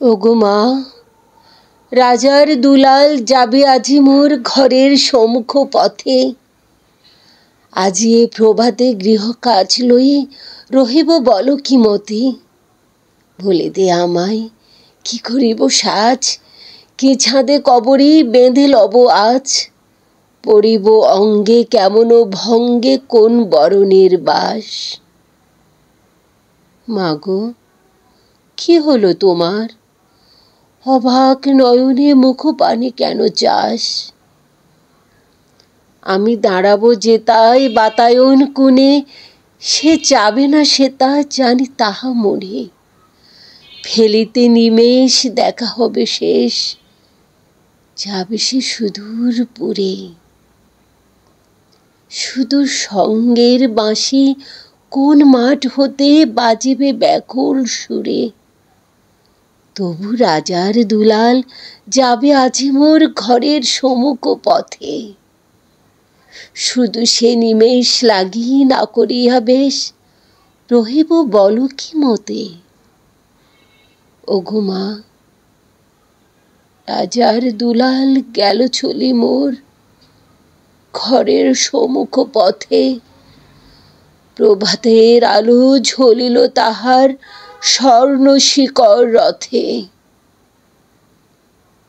ওগো মা, রাজার দুলাল যাবে আজি মোর ঘরের সম্মুখ পথে। আজি এ প্রভাতে গৃহ কাজ লই রহিব বল কি মতে। বলে দে আমায় কি করিব সাজ, কি ছাদে কবরী বেঁধে লব আজ। পড়িব অঙ্গে কেমন ভঙ্গে কোন বরণের বাস। মাগো, কি হলো তোমার? অবাক নয়নে মুখ পানে কেন চাস? আমি দাঁড়াবো যে তাই বাতায়ন কোণে, সে যাবে না সে তা জানি তাহা মনে। ফেলিতে নিমেষ দেখা হবে শেষ, যাবে সে সুদূর পুরে। সুদূর সঙ্গের বাঁশি কোন মাঠ হতে বাজিবে ব্যাকুল সুরে। তবু রাজার দুলাল যাবে আজি মোর ঘরের সম্মুখ পথে। শুধু সে নিমেষ লাগি না করিয়া বেশ, রহিব বল কি মতে। ওগো মা, রাজার দুলাল গেল চলি মোর ঘরের সম্মুখ পথে। প্রভাতের আলো ঝলিল তাহার স্বর্ণ শিকড় রথে।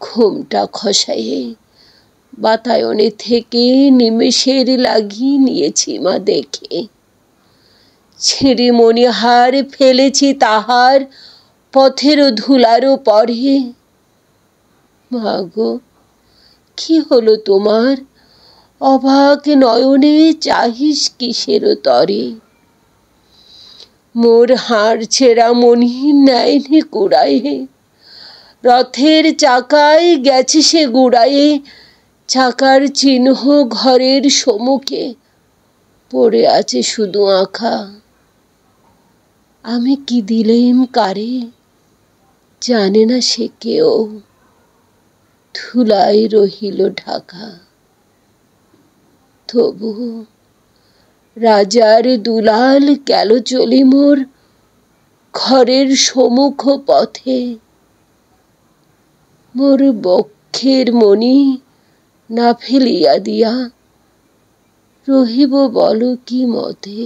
ঘুমটা খসায়ে বাতায়নে থেকে নিমেষের লাগি নিয়েছি মা দেখে। ছিঁড়ি মণিহার ফেলেছি তাহার পথের ধুলারও পরে। মাগো, কি হলো তোমার? অবাক নয়নে চাহিস কিসের তরে। মোর হাড় ছেঁড়া মণি নেয়নি কুড়ায়ে, রথের চাকায় গেছে সে গুড়ায়ে। চাকার চিহ্ন ঘরের সম্মুখে পড়ে আছে শুধু আঁখা। আমি কি দিলেম কারে, জানে না সে কেউ, ধুলায় রহিল ঢাকা। তবু রাজার দুলাল গেল চলি মোর ঘরের সম্মুখ পথে। মোর বক্ষের মণি না ফেলিয়া দিয়া, রহিব বল কি মতে।